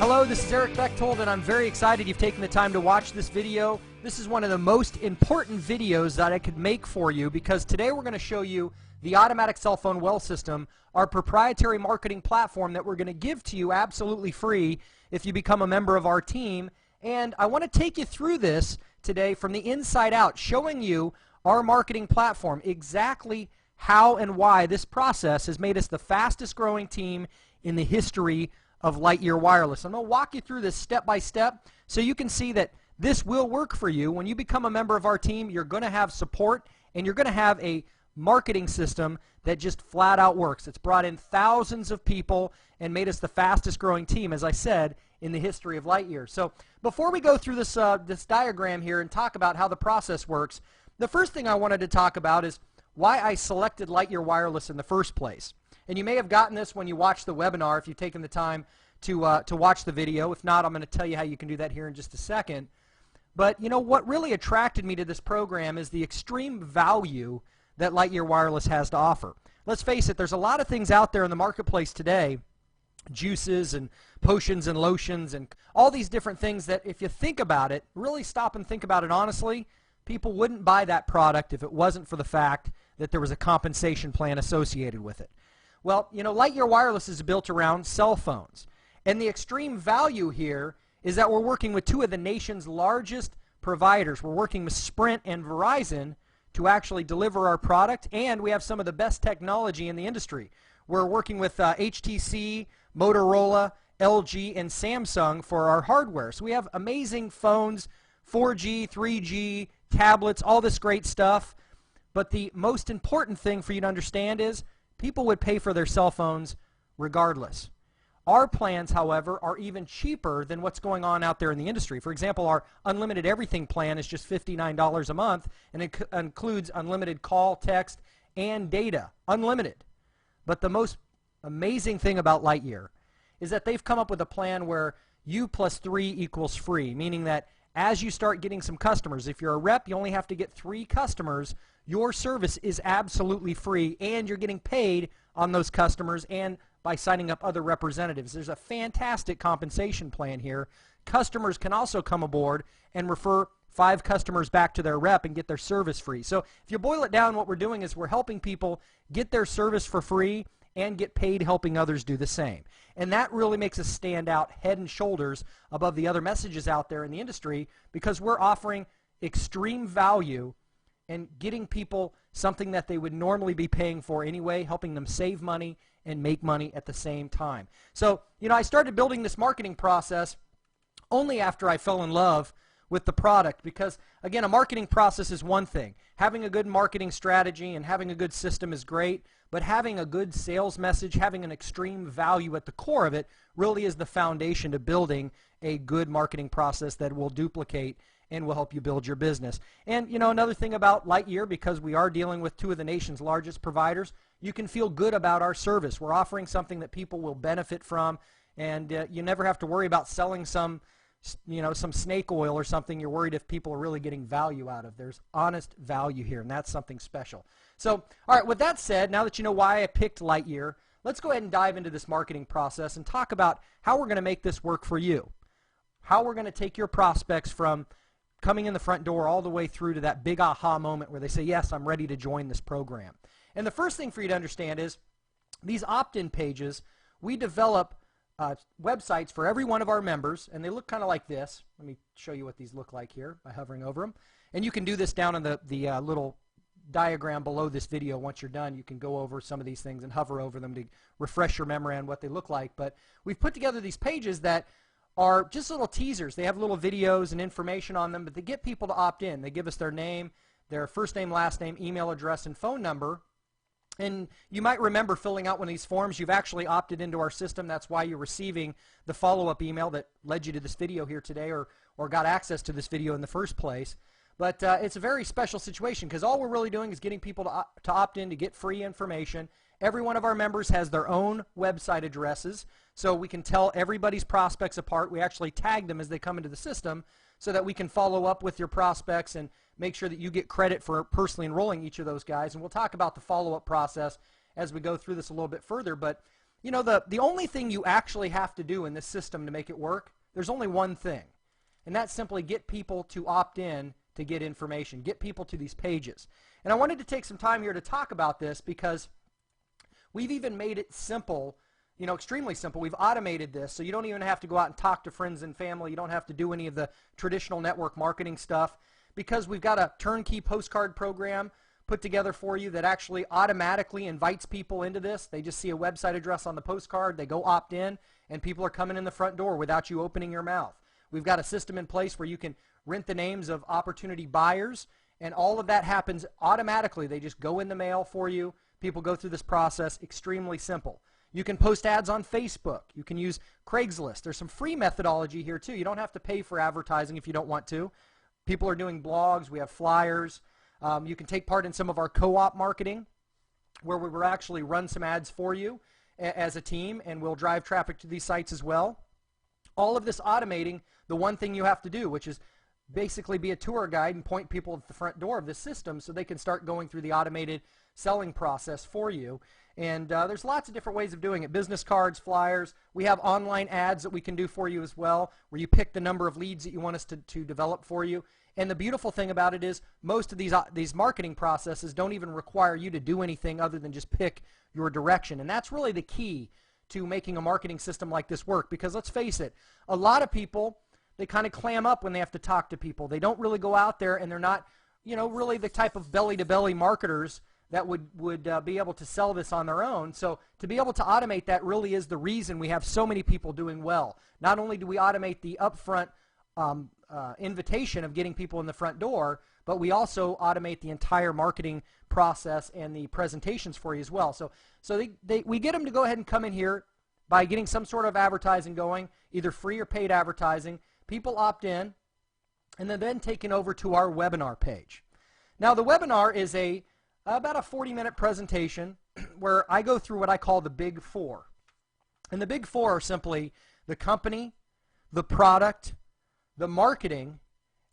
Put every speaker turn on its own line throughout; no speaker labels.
Hello, this is Eric Bechtold, and I'm very excited you've taken the time to watch this video. This is one of the most important videos that I could make for you because today we're going to show you the automatic cell phone well system, our proprietary marketing platform that we're going to give to you absolutely free if you become a member of our team. And I want to take you through this today from the inside out, showing you our marketing platform, exactly how and why this process has made us the fastest growing team in the history of Lightyear Wireless. I'm going to walk you through this step by step so you can see that this will work for you. When you become a member of our team, you're going to have support and you're going to have a marketing system that just flat out works. It's brought in thousands of people and made us the fastest growing team, as I said, in the history of Lightyear. So before we go through this, this diagram here and talk about how the process works, the first thing I wanted to talk about is why I selected Lightyear Wireless in the first place. And you may have gotten this when you watched the webinar if you've taken the time to watch the video. If not, I'm going to tell you how you can do that here in just a second. But you know what really attracted me to this program is the extreme value that Lightyear Wireless has to offer. Let's face it, there's a lot of things out there in the marketplace today, juices and potions and lotions and all these different things that if you think about it, really stop and think about it honestly, people wouldn't buy that product if it wasn't for the fact that there was a compensation plan associated with it. Well, you know, Lightyear Wireless is built around cell phones. And the extreme value here is that we're working with two of the nation's largest providers. We're working with Sprint and Verizon to actually deliver our product, and we have some of the best technology in the industry. We're working with HTC, Motorola, LG, and Samsung for our hardware. So we have amazing phones, 4G, 3G, tablets, all this great stuff. But the most important thing for you to understand is people would pay for their cell phones regardless. Our plans, however, are even cheaper than what's going on out there in the industry. For example, our Unlimited Everything plan is just $59 a month, and it includes unlimited call, text, and data. Unlimited. But the most amazing thing about Lightyear is that they've come up with a plan where U plus 3 equals free, meaning that as you start getting some customers, if you're a rep, you only have to get 3 customers. Your service is absolutely free, and you're getting paid on those customers and by signing up other representatives. There's a fantastic compensation plan here. Customers can also come aboard and refer 5 customers back to their rep and get their service free. So if you boil it down, what we're doing is we're helping people get their service for free and get paid helping others do the same. And that really makes us stand out head and shoulders above the other messages out there in the industry because we're offering extreme value and getting people something that they would normally be paying for anyway, helping them save money and make money at the same time. So, you know, I started building this marketing process only after I fell in love with the product because, again, a marketing process is one thing. Having a good marketing strategy and having a good system is great, but having a good sales message, having an extreme value at the core of it really is the foundation to building a good marketing process that will duplicate and will help you build your business. And, you know, another thing about Lightyear, because we are dealing with two of the nation's largest providers, you can feel good about our service. We're offering something that people will benefit from, and you never have to worry about selling some, you know, some snake oil or something you're worried if people are really getting value out of. There's honest value here, and that's something special. So, all right, with that said, now that you know why I picked Lightyear, let's go ahead and dive into this marketing process and talk about how we're going to make this work for you. How we're going to take your prospects from coming in the front door all the way through to that big aha moment where they say, yes, I'm ready to join this program. And the first thing for you to understand is these opt-in pages, we develop websites for every one of our members, and they look kind of like this. Let me show you what these look like here by hovering over them. And you can do this down in the little diagram below this video. Once you're done, you can go over some of these things and hover over them to refresh your memory on what they look like. But we've put together these pages that are just little teasers. They have little videos and information on them, but they get people to opt in. They give us their name, their first name, last name, email address, and phone number. And you might remember filling out one of these forms. You've actually opted into our system. That's why you're receiving the follow-up email that led you to this video here today or got access to this video in the first place. But it's a very special situation because all we're really doing is getting people to opt in to get free information. Every one of our members has their own website addresses, so we can tell everybody's prospects apart. We actually tag them as they come into the system so that we can follow up with your prospects and make sure that you get credit for personally enrolling each of those guys. And we'll talk about the follow-up process as we go through this a little bit further. But You know, the only thing you actually have to do in this system to make it work, there's only one thing, and that's simply get people to opt in to get information, get people to these pages. And I wanted to take some time here to talk about this because we've even made it simple, you know, extremely simple. We've automated this, so you don't even have to go out and talk to friends and family. You don't have to do any of the traditional network marketing stuff because we've got a turnkey postcard program put together for you that actually automatically invites people into this. They just see a website address on the postcard, they go opt in, and people are coming in the front door without you opening your mouth. We've got a system in place where you can rent the names of opportunity buyers, and all of that happens automatically. They just go in the mail for you. People go through this process, extremely simple. You can post ads on Facebook. You can use Craigslist. There's some free methodology here too. You don't have to pay for advertising if you don't want to. People are doing blogs. We have flyers. You can take part in some of our co-op marketing where we will actually run some ads for you as a team, and we'll drive traffic to these sites as well. All of this automating the one thing you have to do, which is basically be a tour guide and point people at the front door of this system so they can start going through the automated selling process for you. And there's lots of different ways of doing it. Business cards, flyers. We have online ads that we can do for you as well, where you pick the number of leads that you want us to develop for you. And the beautiful thing about it is most of these marketing processes don't even require you to do anything other than just pick your direction. And that's really the key to making a marketing system like this work, because let's face it, a lot of people, they kind of clam up when they have to talk to people. They don't really go out there, and they're not, you know, really the type of belly-to-belly marketers that would be able to sell this on their own. So to be able to automate that really is the reason we have so many people doing well. Not only do we automate the upfront invitation of getting people in the front door, but we also automate the entire marketing process and the presentations for you as well. So we get them to go ahead and come in here by getting some sort of advertising going, either free or paid advertising. People opt in, and they're then taken over to our webinar page. Now the webinar is about a 40-minute presentation where I go through what I call the Big Four. And the Big Four are simply the company, the product, the marketing,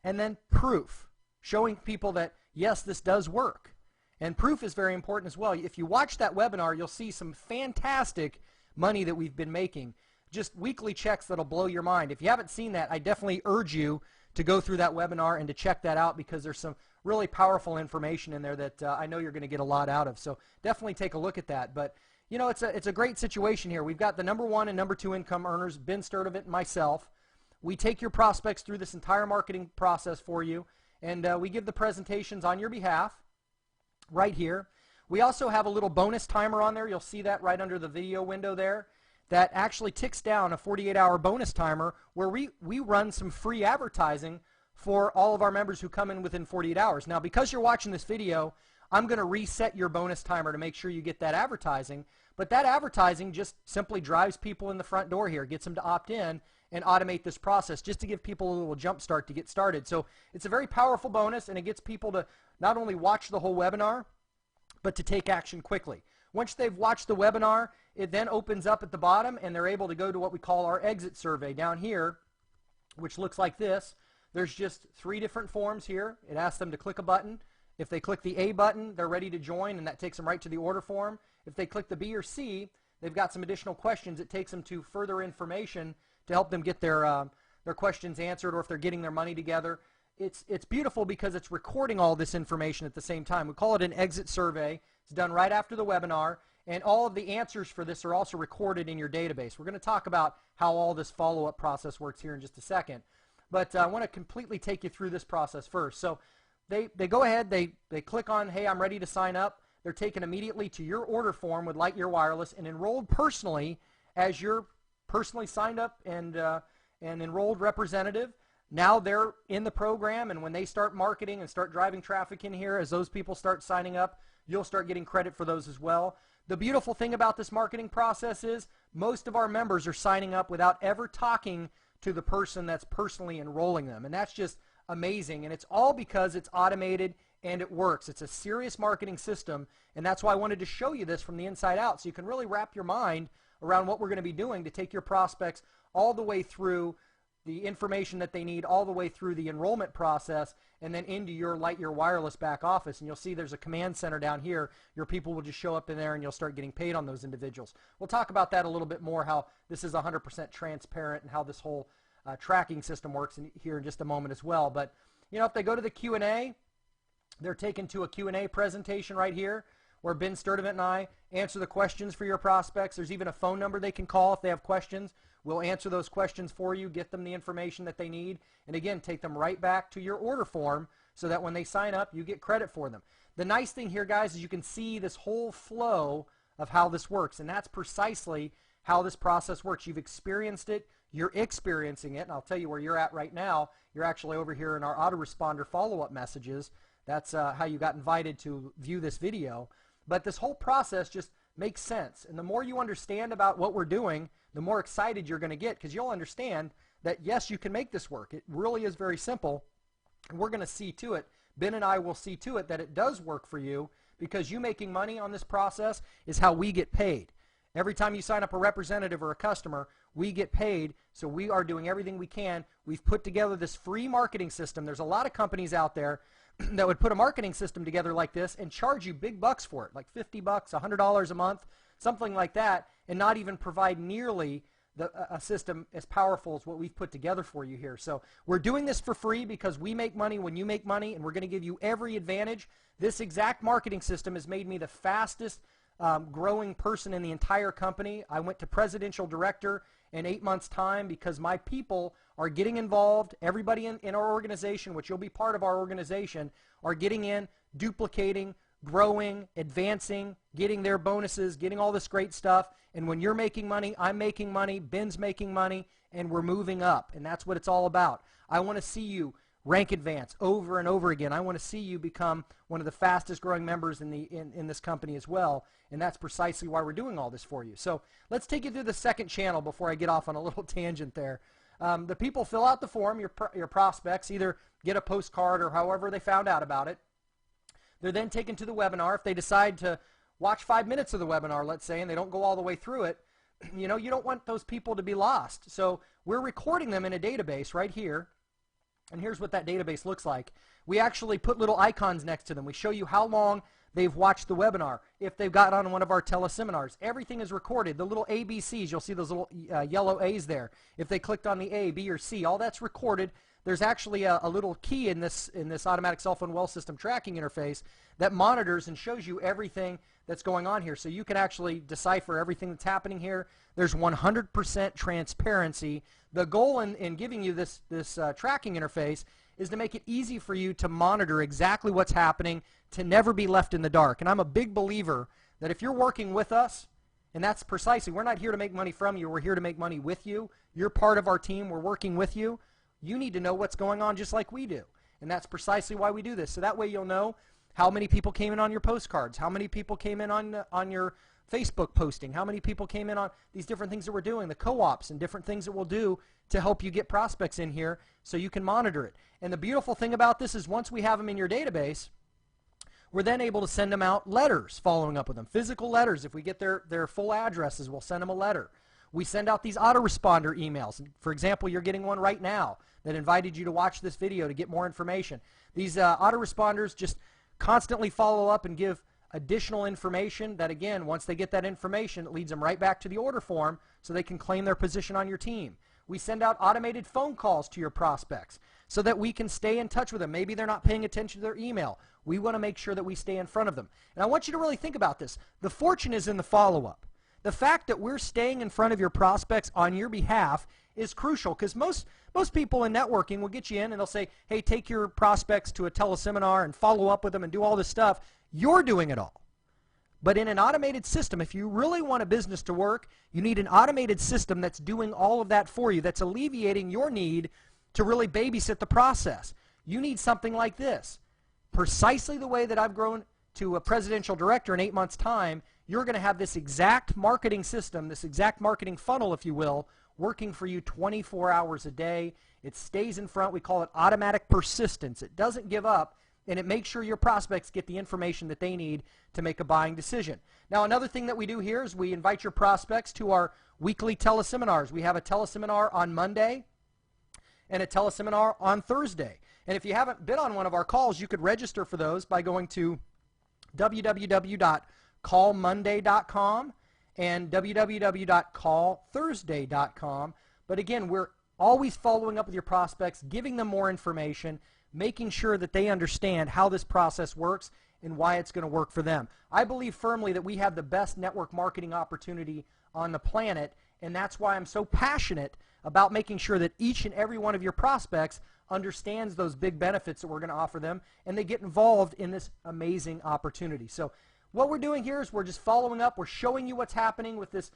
and then proof, showing people that, yes, this does work. And proof is very important as well. If you watch that webinar, you'll see some fantastic money that we've been making. Just weekly checks that'll blow your mind. If you haven't seen that, I definitely urge you to go through that webinar and to check that out, because there's some really powerful information in there that I know you're going to get a lot out of. So definitely take a look at that. But you know, it's a great situation here. We've got the #1 and #2 income earners, Ben Sturdivant and myself. We take your prospects through this entire marketing process for you, and we give the presentations on your behalf right here. We also have a little bonus timer on there. You'll see that right under the video window there. That actually ticks down a 48-hour bonus timer where we run some free advertising for all of our members who come in within 48 hours. Now, because you're watching this video, I'm going to reset your bonus timer to make sure you get that advertising. But that advertising just simply drives people in the front door here, gets them to opt in and automate this process just to give people a little jump start to get started. So it's a very powerful bonus, and it gets people to not only watch the whole webinar, but to take action quickly. Once they've watched the webinar, it then opens up at the bottom, and they're able to go to what we call our exit survey down here, which looks like this. There's just 3 different forms here. It asks them to click a button. If they click the A button, they're ready to join, and that takes them right to the order form. If they click the B or C, they've got some additional questions. It takes them to further information to help them get their questions answered, or if they're getting their money together. It's beautiful because it's recording all this information at the same time. We call it an exit survey. It's done right after the webinar, and all of the answers for this are also recorded in your database. We're going to talk about how all this follow-up process works here in just a second. But I want to completely take you through this process first. So they go ahead, they click on, hey, I'm ready to sign up. They're taken immediately to your order form with Lightyear Wireless and enrolled personally as your personally signed up and enrolled representative. Now they're in the program, and when they start marketing and start driving traffic in here, as those people start signing up, you'll start getting credit for those as well. The beautiful thing about this marketing process is most of our members are signing up without ever talking to the person that's personally enrolling them, and that's just amazing. And it's all because it's automated and it works. It's a serious marketing system, and that's why I wanted to show you this from the inside out, so you can really wrap your mind around what we're going to be doing to take your prospects all the way through the information that they need all the way through the enrollment process and then into your Lightyear wireless back office. And you'll see there's a command center down here. Your people will just show up in there and you'll start getting paid on those individuals. We'll talk about that a little bit more, how this is 100% transparent and how this whole tracking system works here in just a moment as well. But you know, if they go to the Q&A, they're taken to a Q&A presentation right here where Ben Sturdivant and I answer the questions for your prospects. There's even a phone number they can call if they have questions. We'll answer those questions for you, get them the information that they need, and again, take them right back to your order form so that when they sign up, you get credit for them. The nice thing here, guys, is you can see this whole flow of how this works, and that's precisely how this process works. You've experienced it, you're experiencing it, and I'll tell you where you're at right now. You're actually over here in our autoresponder follow-up messages. That's how you got invited to view this video. But this whole process just makes sense, and the more you understand about what we're doing, the more excited you're going to get, because you'll understand that, yes, you can make this work. It really is very simple, and we're going to see to it. Ben and I will see to it that it does work for you, because you making money on this process is how we get paid. Every time you sign up a representative or a customer, we get paid, so we are doing everything we can. We've put together this free marketing system. There's a lot of companies out there that would put a marketing system together like this and charge you big bucks for it, like $50, $100 a month, something like that, and not even provide nearly a system as powerful as what we've put together for you here. So we're doing this for free because we make money when you make money, and we're going to give you every advantage. This exact marketing system has made me the fastest growing person in the entire company. I went to presidential director in 8 months' time because my people are getting involved. Everybody in our organization, which you'll be part of our organization, are getting in, duplicating, growing, advancing, getting their bonuses, getting all this great stuff. And when you're making money, I'm making money, Ben's making money, and we're moving up. And that's what it's all about. I want to see you rank advance over and over again. I want to see you become one of the fastest growing members in this company as well. And that's precisely why we're doing all this for you. So let's take you through the second channel before I get off on a little tangent there. The people fill out the form, your prospects, either get a postcard or however they found out about it. They're then taken to the webinar. If they decide to watch 5 minutes of the webinar, let's say, and they don't go all the way through it, you know, you don't want those people to be lost. So we're recording them in a database right here. And here's what that database looks like. We actually put little icons next to them. We show you how long they've watched the webinar, if they've got on one of our teleseminars. Everything is recorded. The little ABCs, you'll see those little yellow A's there. If they clicked on the A, B, or C, all that's recorded. There's actually a little key in this automatic cell phone well system tracking interface that monitors and shows you everything that's going on here. So you can actually decipher everything that's happening here. There's 100% transparency. The goal in giving you this tracking interface is to make it easy for you to monitor exactly what's happening, to never be left in the dark. And I'm a big believer that if you're working with us, and that's precisely, we're not here to make money from you, we're here to make money with you. You're part of our team, we're working with you. You need to know what's going on just like we do. And that's precisely why we do this. So that way you'll know how many people came in on your postcards, how many people came in on your Facebook posting, how many people came in on these different things that we're doing, the co-ops and different things that we'll do to help you get prospects in here so you can monitor it. And the beautiful thing about this is once we have them in your database, we're then able to send them out letters following up with them, physical letters. If we get their full addresses, we'll send them a letter. We send out these autoresponder emails. For example, you're getting one right now that invited you to watch this video to get more information. These autoresponders just constantly follow up and give additional information that, again, once they get that information, it leads them right back to the order form so they can claim their position on your team. We send out automated phone calls to your prospects so that we can stay in touch with them. Maybe they're not paying attention to their email. We want to make sure that we stay in front of them. And I want you to really think about this. The fortune is in the follow-up. The fact that we're staying in front of your prospects on your behalf is crucial, because most people in networking will get you in and they'll say, hey, take your prospects to a teleseminar and follow up with them and do all this stuff. You're doing it all. But in an automated system, if you really want a business to work, you need an automated system that's doing all of that for you, that's alleviating your need to really babysit the process. You need something like this. Precisely the way that I've grown to a presidential director in 8 months' time, you're going to have this exact marketing system, this exact marketing funnel, if you will, working for you 24 hours a day. It stays in front. We call it automatic persistence. It doesn't give up, and it makes sure your prospects get the information that they need to make a buying decision. Now, another thing that we do here is we invite your prospects to our weekly teleseminars. We have a teleseminar on Monday. and a teleseminar on Thursday. And if you haven't been on one of our calls, you could register for those by going to www.callmonday.com and www.callthursday.com. But again, we're always following up with your prospects, giving them more information, making sure that they understand how this process works and why it's going to work for them. I believe firmly that we have the best network marketing opportunity on the planet, and that's why I'm so passionate about making sure that each and every one of your prospects understands those big benefits that we're going to offer them, and they get involved in this amazing opportunity. So what we're doing here is we're just following up. We're showing you what's happening with this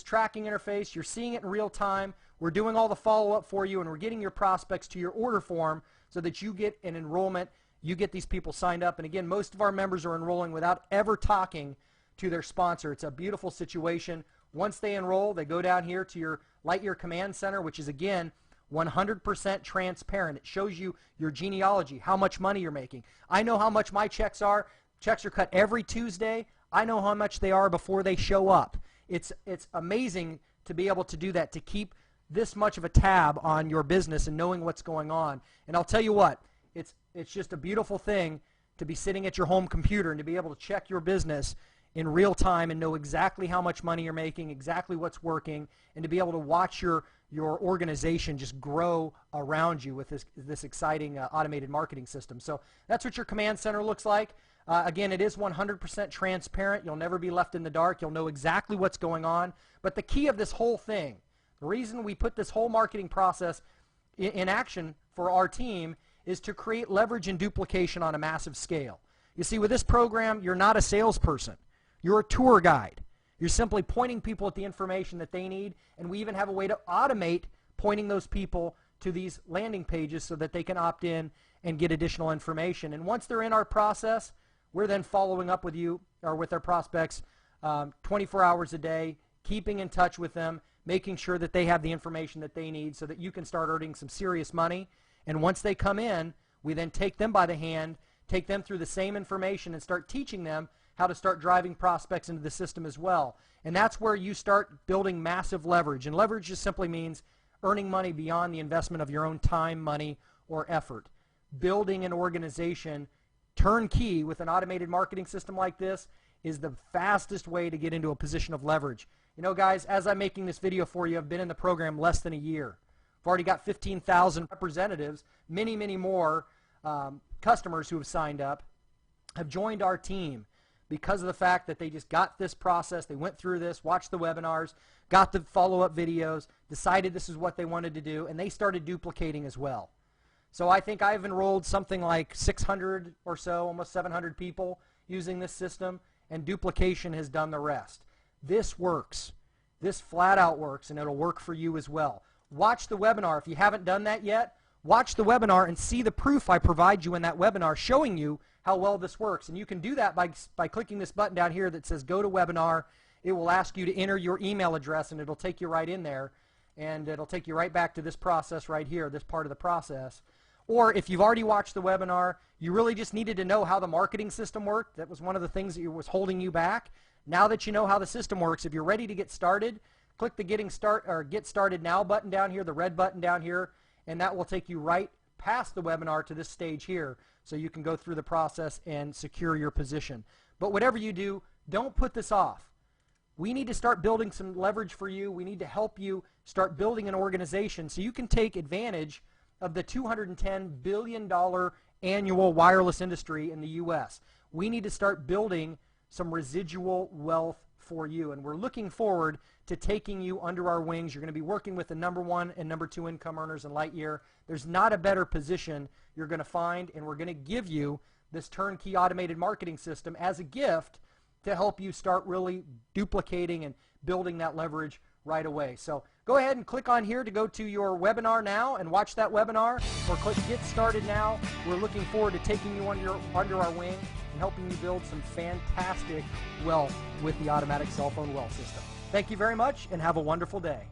tracking interface. You're seeing it in real time. We're doing all the follow-up for you, and we're getting your prospects to your order form so that you get an enrollment. You get these people signed up. And again, most of our members are enrolling without ever talking to their sponsor. It's a beautiful situation. Once they enroll, they go down here to your Lightyear Command Center, which is, again, 100% transparent. It shows you your genealogy, how much money you're making. I know how much my checks are. Checks are cut every Tuesday. I know how much they are before they show up. It's amazing to be able to do that, to keep this much of a tab on your business and knowing what's going on. And I'll tell you what, it's just a beautiful thing to be sitting at your home computer and to be able to check your business in real time and know exactly how much money you're making, exactly what's working, and to be able to watch your organization just grow around you with this exciting automated marketing system. So that's what your command center looks like. Again, it is 100% transparent. You'll never be left in the dark. You'll know exactly what's going on. But the key of this whole thing, the reason we put this whole marketing process in action for our team, is to create leverage and duplication on a massive scale. You see, with this program, you're not a salesperson. You're a tour guide. You're simply pointing people at the information that they need, and we even have a way to automate pointing those people to these landing pages so that they can opt in and get additional information. And once they're in our process, we're then following up with you or with our prospects 24 hours a day, keeping in touch with them, making sure that they have the information that they need so that you can start earning some serious money. And once they come in, we then take them by the hand, take them through the same information, and start teaching them how to start driving prospects into the system as well. And that's where you start building massive leverage. And leverage just simply means earning money beyond the investment of your own time, money, or effort. Building an organization turnkey with an automated marketing system like this is the fastest way to get into a position of leverage. You know, guys, as I'm making this video for you, I've been in the program less than a year. I've already got 15,000 representatives, many, many more customers who have signed up, have joined our team because of the fact that they just got this process, they went through this, watched the webinars, got the follow-up videos, decided this is what they wanted to do, and they started duplicating as well. So I think I've enrolled something like 600 or so, almost 700 people using this system, and duplication has done the rest. This works. This flat out works, and it'll work for you as well. Watch the webinar. If you haven't done that yet, watch the webinar and see the proof I provide you in that webinar showing you how well this works. And you can do that by clicking this button down here that says Go to Webinar. It will ask you to enter your email address, and it'll take you right in there. And it'll take you right back to this process right here, this part of the process. Or if you've already watched the webinar, you really just needed to know how the marketing system worked. That was one of the things that was holding you back. Now that you know how the system works, if you're ready to get started, click the Get Started Now button down here, the red button down here, and that will take you right past the webinar to this stage here so you can go through the process and secure your position. But whatever you do, don't put this off. We need to start building some leverage for you. We need to help you start building an organization so you can take advantage of the $210 billion annual wireless industry in the U.S. We need to start building some residual wealth for you, and we're looking forward to taking you under our wings. You're going to be working with the #1 and #2 income earners in Lightyear. There's not a better position you're going to find, and we're going to give you this turnkey automated marketing system as a gift to help you start really duplicating and building that leverage right away. So go ahead and click on here to go to your webinar now and watch that webinar, or click Get Started Now. We're looking forward to taking you under our wing and helping you build some fantastic wealth with the automatic cell phone wealth system. Thank you very much, and have a wonderful day.